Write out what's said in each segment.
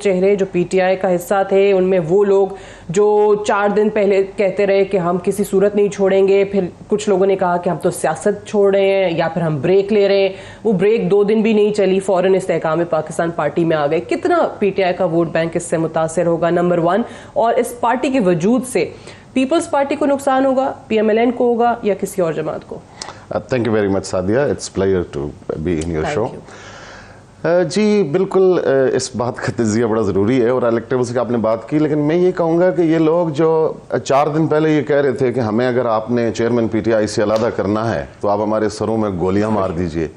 चेहरे जो पीटीआई का हिस्सा थे, उनमें वो लोग जो 4 दिन पहले कहते रहे कि हम किसी सूरत नहीं छोड़ेंगे, फिर कुछ लोगों ने कहा कि हम तो सियासत छोड़ रहे हैं या फिर हम ब्रेक ले रहे हैं। वो ब्रेक 2 दिन भी नहीं चली, फौरन इस्तेहकाम पाकिस्तान पार्टी में आ गए। कितना पीटीआई का वोट बैंक इससे मुतासर होगा, नंबर 1। और इस पार्टी के वजूद से पीपल्स पार्टी को नुकसान होगा, पीएमएलएन को होगा या किसी और जमात को? Thank you very much Sadia, it's pleasure to be in your show. जी बिल्कुल, इस बात का तजिया बड़ा ज़रूरी है और इलेक्टेबल्स की आपने बात की, लेकिन मैं ये कहूँगा कि ये लोग जो 4 दिन पहले ये कह रहे थे कि हमें अगर आपने चेयरमैन पीटीआई से अलहदा करना है तो आप हमारे सरों में गोलियाँ मार दीजिए,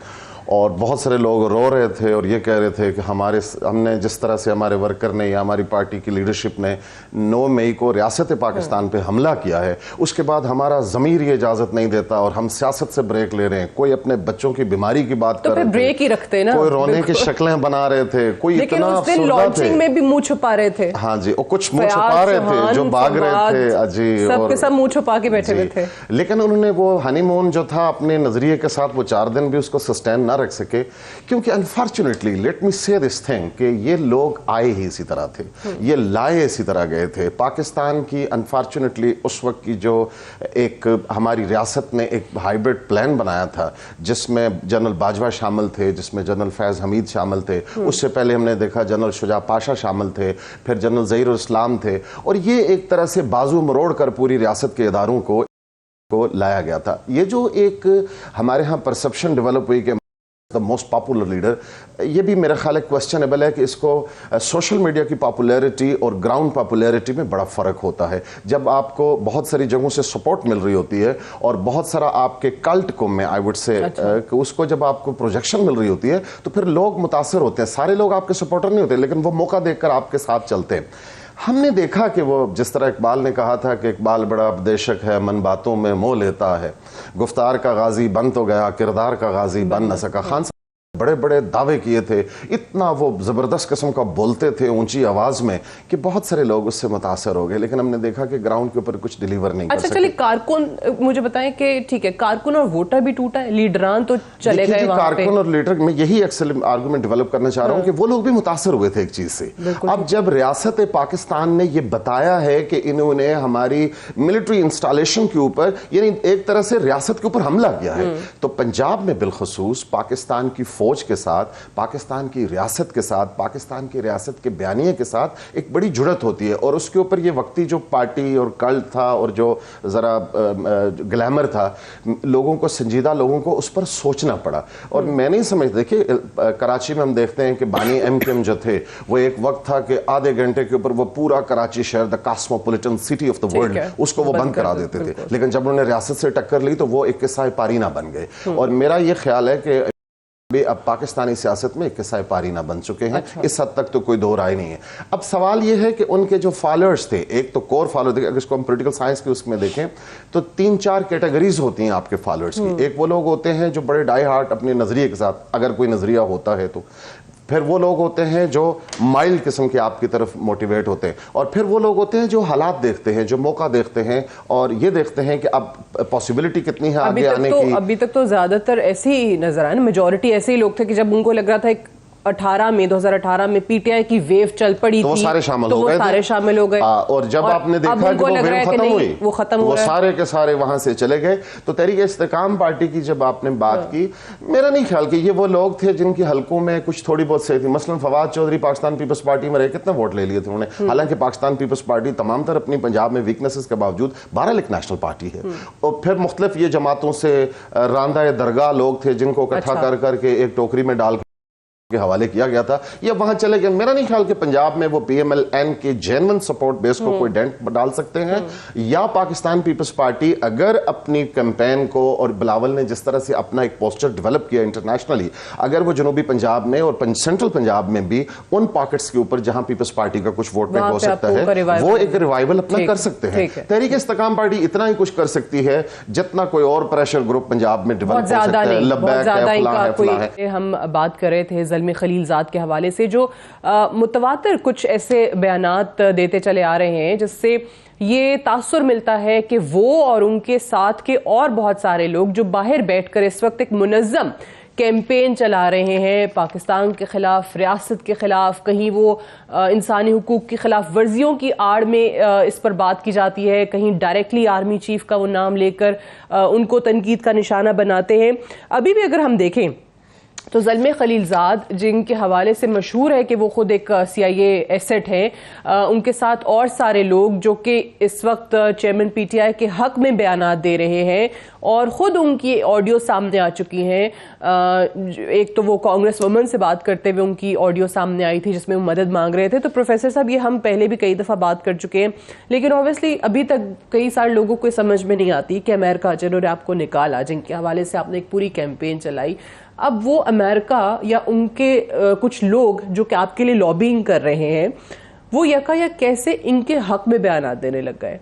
और बहुत सारे लोग रो रहे थे और ये कह रहे थे कि हमने जिस तरह से हमारे वर्कर ने या हमारी पार्टी की लीडरशिप ने 9 मई को रियासत पाकिस्तान पे हमला किया है, उसके बाद हमारा ज़मीर ये इजाज़त नहीं देता और हम सियासत से ब्रेक ले रहे हैं। कोई अपने बच्चों की बीमारी की बात कर रहे थे, ब्रेक ही रखते ना, कोई रोने की शक्लें बना रहे थे, कोई इतना लॉन्चिंग में भी मुंह छुपा रहे थे। हाँ जी, और कुछ मुंह छुपा रहे थे जो भाग रहे थे जी, सबके सब मुंह छुपा के बैठे हुए थे। लेकिन उन्होंने वो हनीमून जो था अपने नजरिए के साथ वो 4 दिन भी उसको सस्टेन ना रख सके, क्योंकि अनफॉर्चुनेटली लेट मी से दिस थिंग कि ये लोग आए ही इसी तरह थे, ये लाए इसी तरह गए थे। पाकिस्तान की अनफॉर्चुनेटली उस वक्त की जो एक हमारी रियासत ने एक हाइब्रिड प्लान बनाया था जिसमें जनरल बाजवा शामिल थे, जिसमें जनरल फैज़ हमीद शामिल थे, उससे पहले हमने देखा जनरल शुजा पाशा शामिल थे, फिर जनरल ज़हीरुल इस्लाम थे, और ये एक तरह से बाजू मरोड़ कर पूरी रियासत के इदारों को लाया गया था। ये जो एक हमारे यहाँ परसेप्शन डेवलप हुई कि द मोस्ट पॉपुलर लीडर, ये भी मेरा ख्याल है क्वेश्चनेबल है कि इसको सोशल मीडिया की पॉपुलैरिटी और ग्राउंड पॉपुलैरिटी में बड़ा फ़र्क होता है। जब आपको बहुत सारी जगहों से सपोर्ट मिल रही होती है और बहुत सारा आपके कल्ट को मैं आई वुड से उसको जब आपको प्रोजेक्शन मिल रही होती है तो फिर लोग मुतासर होते हैं। सारे लोग आपके सपोर्टर नहीं होते, लेकिन वो मौका देखकर आपके साथ चलते हैं। हमने देखा कि वो जिस तरह इकबाल ने कहा था कि इकबाल बड़ा उपदेशक है, मन बातों में मोह लेता है, गुफ्तार का गाजी बन तो गया, किरदार का गाजी बन न सका। खान बड़े बड़े दावे किए थे, इतना वो ज़बरदस्त किस्म का बोलते थे ऊंची आवाज़ में कि बहुत सारे लोग उससे मुतासर हो गए, लेकिन हमने देखा कि ग्राउंड के ऊपर कुछ डिलीवर नहीं कर सके। चलिए कारकुन मुझे बताएं कि ठीक है, कारकुन और वोटर भी टूटा है, लीडरान तो चले गए वहां पे। कारकुन और लीडर, मैं यही आर्गुमेंट डेवलप करना चाह रहा हूँ कि वो लोग भी मुतासर हुए थे एक चीज़ से। अब जब रियासत पाकिस्तान ने ये बताया है कि इन्होंने हमारी मिलिट्री इंस्टॉलेशन के ऊपर यानी एक तरह से रियासत के ऊपर हमला किया है, तो पंजाब में बिलखसूस पाकिस्तान की फौज के साथ, पाकिस्तान की रियासत के साथ, पाकिस्तान की रियासत के बयानिए के साथ एक बड़ी जुड़त होती है। और उसके ऊपर ये वक्ती जो पार्टी और कल्ट था और जो ज़रा ग्लैमर था, लोगों को, संजीदा लोगों को उस पर सोचना पड़ा। और मैं नहीं समझ, देखिए कराची में हम देखते हैं कि बानी एमकेएम जो थे वो एक वक्त था कि आधे घंटे के ऊपर वो पूरा कराची शहर, the cosmopolitan city of the world, उसको वो बंद करा देते थे। लेकिन जब उन्होंने रियासत से टक्कर ली तो वो एक किस्सा पारीना बन गए। और मेरा ये ख्याल है कि अब पाकिस्तानी सियासत में किस्सा पारीना बन चुके हैं। इस हद तक तो कोई दो राय नहीं है। अब सवाल यह है कि उनके जो फॉलोअर्स थे, एक तो कोर फॉलोअर, अगर इसको हम पॉलिटिकल साइंस के उसमें देखें तो 3-4 कैटेगरीज होती हैं आपके फॉलोअर्स की। एक वो लोग होते हैं जो बड़े डाई हार्ट अपने नजरिए के साथ, अगर कोई नजरिया होता है तो, फिर वो लोग होते हैं जो माइल्ड किस्म के आपकी तरफ मोटिवेट होते हैं, और फिर वो लोग होते हैं जो हालात देखते हैं, जो मौका देखते हैं और ये देखते हैं कि अब पॉसिबिलिटी कितनी है आगे आने की। अभी तक तो ज्यादातर ऐसे ही नजर आए ना, मेजॉरिटी ऐसे ही लोग थे कि जब उनको लग रहा था 2018 में पीटीआई की वेव चल पड़ी तो वो सारे शामिल हो गए। और जब आपने देखा कि वो वेव खत्म हुई, वो खत्म हो, वो सारे के सारे वहां से चले गए। तो तहरीक इस्तेकाम पार्टी की जब आपने बात की, मेरा नहीं ख्याल कि ये वो लोग थे जिनकी हलकों में कुछ थोड़ी बहुत सही थी। मसलन फवाद चौधरी पाकिस्तान पीपल्स पार्टी में रहे, कितने वोट ले लिए थे उन्होंने, हालांकि पाकिस्तान पीपल्स पार्टी तमाम तर अपनी पंजाब में वीकनेसेस के बावजूद 12 लाख नेशनल पार्टी है। और फिर मुख्तलिफ ये जमातों से रांदा दरगाह लोग थे जिनको इकट्ठा कर करके एक टोकरी में डाल के हवाले किया गया था, ये वहां चले गए। मेरा नहीं ख्याल कि पंजाब में वो पीएमएलएन के जेन्युइन सपोर्ट बेस को कोई डेंट डाल सकते हैं, या पाकिस्तान पीपल्स पार्टी अगर अपनी कैंपेन को, और बिलावल ने जिस तरह से अपना एक पोस्टर डेवलप किया इंटरनेशनली, अगर वो जनूबी पंजाब में और सेंट्रल पंजाब में भी उन पॉकेट्स के ऊपर जहां पीपल्स पार्टी का कुछ वोट बैंक हो सकता है, वो एक रिवाइवल अपना कर सकते हैं। तहरीक इस्तेकाम पार्टी इतना ही कुछ कर सकती है जितना कोई और प्रेशर ग्रुप पंजाब में डेवलप हो सकता है। हम बात कर रहे थे ज़ल्मी खलीलजाद के हवाले से, जो मुतवातर कुछ ऐसे बयानात देते चले आ रहे हैं जिससे ये तासुर मिलता है कि वो और उनके साथ के और बहुत सारे लोग जो बाहर बैठकर इस वक्त एक मुनज़्ज़म कैंपेन चला रहे हैं पाकिस्तान के ख़िलाफ़, रियासत के ख़िलाफ़, कहीं वो इंसानी हुकूक की खिलाफ वर्जियों की आड़ में इस पर बात की जाती है, कहीं डायरेक्टली आर्मी चीफ का वो नाम लेकर उनको तनकीद का निशाना बनाते हैं। अभी भी अगर हम देखें तो ज़ल्मे खलीलज़ाद, जिनके हवाले से मशहूर है कि वो ख़ुद एक CIA एसेट है, उनके साथ और सारे लोग जो कि इस वक्त चेयरमैन PTI के हक़ में बयानात दे रहे हैं और ख़ुद उनकी ऑडियो सामने आ चुकी हैं। एक तो वो कांग्रेस वुमन से बात करते हुए उनकी ऑडियो सामने आई थी जिसमें वो मदद मांग रहे थे। तो प्रोफेसर साहब, ये हम पहले भी कई दफ़ा बात कर चुके हैं, लेकिन ऑब्वियसली अभी तक कई सारे लोगों को समझ में नहीं आती कि अमेरिका जिन्होंने आपको निकाला, जिनके हवाले से आपने एक पूरी कैंपेन चलाई, अब वो अमेरिका या उनके कुछ लोग जो कि आपके लिए लॉबिंग कर रहे हैं, वो यकायक कैसे इनके हक में बयान देने लग गए?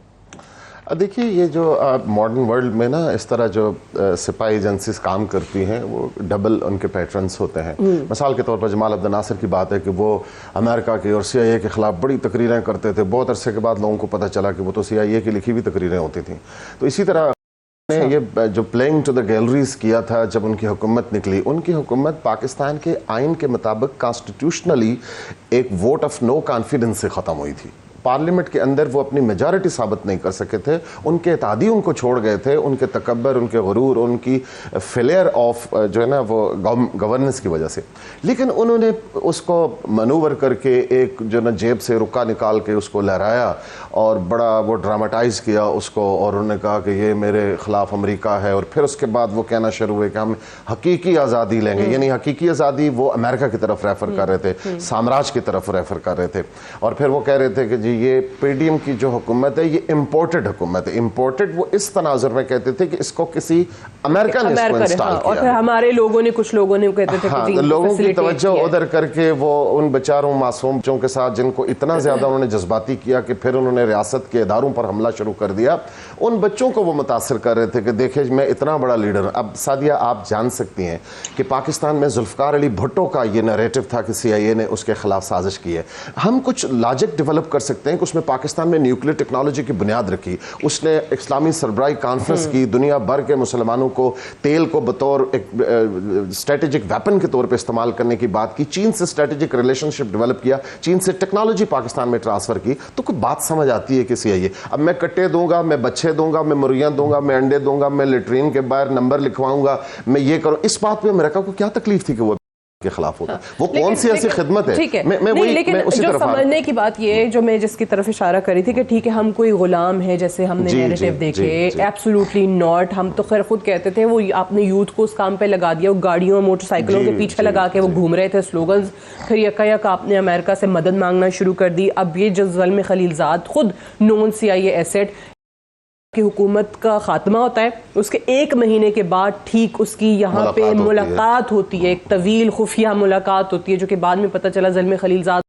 देखिए, ये जो मॉडर्न वर्ल्ड में ना इस तरह जो सिपाही एजेंसीज काम करती हैं, वो डबल उनके पैटर्न्स होते हैं। मिसाल के तौर पर जमाल अब्दुल नासिर की बात है कि वो अमेरिका के और CIA के खिलाफ बड़ी तकरीरें करते थे। बहुत अरसे के बाद लोगों को पता चला कि वो तो CIA की लिखी हुई तकरीरें होती थी। तो इसी तरह ये जो प्लेइंग टू द गैलरीज किया था जब उनकी हुकूमत निकली, उनकी हुकूमत पाकिस्तान के आइन के मुताबिक कॉन्स्टिट्यूशनली एक वोट ऑफ नो कॉन्फिडेंस से ख़त्म हुई थी। पार्लियामेंट के अंदर वो अपनी मेजॉरिटी साबित नहीं कर सके थे, उनके इत्तेहादी उनको छोड़ गए थे, उनके तकब्बर, उनके गुरूर, उनकी फेलियर ऑफ जो है ना वो गवर्नेंस की वजह से। लेकिन उन्होंने उसको मनूवर करके एक जो ना जेब से रुका निकाल के उसको लहराया और बड़ा वो ड्रामाटाइज किया उसको, और उन्होंने कहा कि ये मेरे खिलाफ अमेरिका है। और फिर उसके बाद वो कहना शुरू हुए कि हम हकीकी आज़ादी लेंगे, यानी हकीकी आज़ादी वो अमेरिका की तरफ रेफर कर रहे थे, साम्राज्य की तरफ रेफर कर रहे थे। और फिर वो कह रहे थे कि जी ये PDM की जो हुकूमत है ये इम्पोर्टेड हुकूमत है। इम्पोर्टेड वो इस तनाजुर में कहते थे कि इसको किसी अमेरिका ने इसको इंस्टॉल किया, और फिर हमारे लोगों ने, कुछ लोगों ने कहते थे कि लोगों की तवज्जो उधर करके वो उन बेचारों मासूम बच्चों के साथ जिनको इतना ज्यादा उन्होंने जज्बाती किया कि फिर उन्होंने रियासत के इदारों पर हमला शुरू कर दिया। उन बच्चों को वो मुतासर कर रहे थे कि देखे मैं इतना बड़ा लीडर। अब सादिया, आप जान सकती हैं कि पाकिस्तान में जुल्फकार अली भुट्टो का ये नैरेटिव था कि CIA ने उसके खिलाफ साजिश की है। हम कुछ लॉजिक डेवलप कर सकते हैं कि उसमें पाकिस्तान में न्यूक्लियर टेक्नोलॉजी की बुनियाद रखी, उसने इस्लामी सरबराही कॉन्फ्रेंस की, दुनिया भर के मुसलमानों को तेल को बतौर एक स्ट्रेटेजिक वेपन के तौर पे इस्तेमाल करने की बात की, चीन से स्ट्रेटेजिक रिलेशनशिप डेवलप किया, चीन से टेक्नोलॉजी पाकिस्तान में ट्रांसफर की। तो कोई बात समझ आती है कि CIA अब मैं कट्टे दूंगा, मैं बच्चे दूंगा, मैं मुर्गियां दूंगा, मैं अंडे दूंगा, मैं लेटरीन के बाहर नंबर लिखवाऊंगा, मैं ये करूं, इस बात पे अमेरिका को क्या तकलीफ थी कि वो के खिलाफ होता? वो कौन सी ऐसी खिदमत है? ठीक है, लेकिन जो समझने की बात ये है, जो मैं जिसकी तरफ इशारा करी थी कि ठीक है हम कोई गुलाम है जैसे हमने नैरेटिव देखे, एब्सोल्युटली नॉट। हम तो खैर खुद कहते थे वो आपने यूथ को उस काम पे लगा दिया, वो गाड़ियों मोटरसाइकिलों के पीछे लगा के वो घूम रहे थे स्लोगन्स। फिर यकायक आपने अमेरिका से मदद मांगना शुरू कर दी। अब ये जो ज़ल्मे खलीलज़ाद, खुद नॉन CIA एसेट की हुकूमत का खात्मा होता है, उसके 1 महीने के बाद ठीक उसकी यहाँ पे मुलाकात होती है, एक तवील खुफिया मुलाकात होती है, जो कि बाद में पता चला ज़ल्मे खलीलज़ाद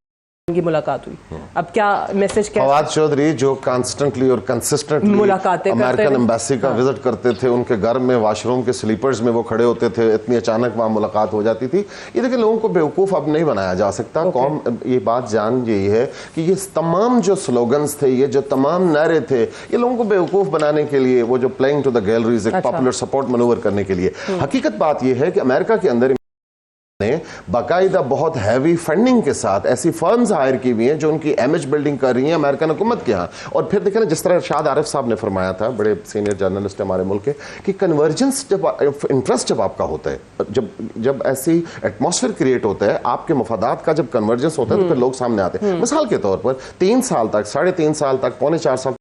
की मुलाकात हुई। अब क्या मैसेज, क्या फवाद चौधरी जो कॉन्स्टेंटली और कंसिस्टेंटली मुलाकातें अमेरिकन एम्बेसी का विजिट करते थे, उनके घर में वॉशरूम के स्लीपर्स में वो खड़े होते थे, इतनी अचानक वहाँ मुलाकात हो जाती थी। ये देखिए, लोगों को बेवकूफ़ अब नहीं बनाया जा सकता। कौम ये बात जान यही है कि ये तमाम जो स्लोगन्स थे, ये जो तमाम नारे थे, ये लोगों को बेवकूफ़ बनाने के लिए, वो जो प्लेइंग टू द गैलरीज, एक पॉपुलर सपोर्ट मनूवर करने के लिए। हकीकत बात यह है कि अमेरिका के अंदर बाकायदा बहुत हैवी फंडिंग के साथ ऐसी फर्म्स हायर की हुई हैं जो उनकी इमेज बिल्डिंग कर रही हैं अमेरिकन हुकूमत के यहाँ। और फिर देखें ना, जिस तरह इरशाद आरिफ साहब ने फरमाया था, बड़े सीनियर जर्नलिस्ट है हमारे मुल्क के, कि कन्वर्जेंस जब इंटरेस्ट जब आपका होता है, जब ऐसी एटमॉस्फेयर क्रिएट होता है, आपके मफादात का जब कन्वर्जेंस होता है, तो फिर लोग सामने आते हैं। मिसाल के तौर पर 3 साल तक, 3.5 साल तक, 3.25 साल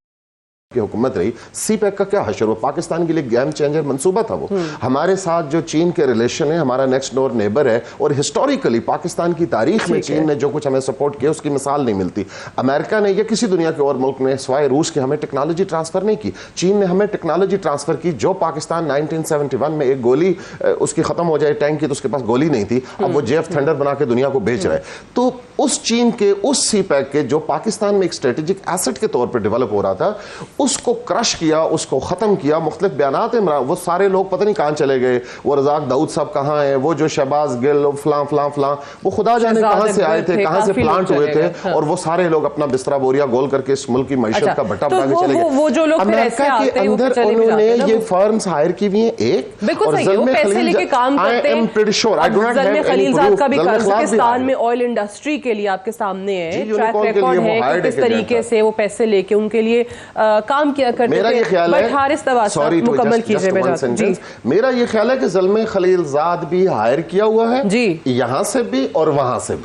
की हुकूमत रही, CPEC का क्या हशर हुआ? पाकिस्तान के लिए गेम चेंजर मंसूबा था वो। हमारे साथ जो चीन के रिलेशन है, हमारा नेक्स्ट डोर नेबर है, और हिस्टोरिकली पाकिस्तान की तारीख में चीन ने जो कुछ हमें सपोर्ट किया उसकी मिसाल नहीं मिलती। अमेरिका ने या किसी दुनिया के और मुल्क ने सिवाय रूस के हमें टेक्नोलॉजी ट्रांसफर नहीं की। चीन ने हमें टेक्नोलॉजी ट्रांसफर की। जो पाकिस्तान 1971 में एक गोली उसकी खत्म हो जाए टैंक की, तो उसके पास गोली नहीं थी, अब वो JF थंडर बना के दुनिया को बेच रहा है। तो उस चीन के, उस CPEC के, जो पाकिस्तान में एक स्ट्रेटेजिक एसेट के तौर पर डेवलप हो रहा था, उसको क्रश किया, उसको ख़त्म किया। मुख्तलिफ बयानात हैं, वो सारे लोग पता नहीं कहाँ चले गए, वो रज़ाक दाऊद साहब कहाँ हैं, वो जो शहबाज गिल फलां फलां फलां, वो खुदा जाने कहाँ से आए थे, कहाँ से प्लांट हुए थे, और वो सारे लोग अपना बिस्तरा बोरिया गोल करके इस मुल्क की मईशत का भट्टा बना के चले गए। वो जो लोग अमेरिका के अंदर उन्होंने ये फर्म्स हायर की हुई हैं एक, बिल्कुल सही है, वो पैसे लेके काम करते हैं। ज़ल्मे खलीलजाद का भी कजाकिस्तान में ऑयल इंडस्ट्री के लिए आपके सामने है, ट्रैक रिकॉर्ड है कि किस तरीके से वो पैसे लेके उनके लिए काम किया करते थे। मेरा ये ख्याल है, हारिस तवासा मुकम्मल कीजिए। मेरा ये ख्याल है कि ज़ल्मे खलीलजाद भी हायर किया हुआ है जी, यहाँ से भी और वहां से भी।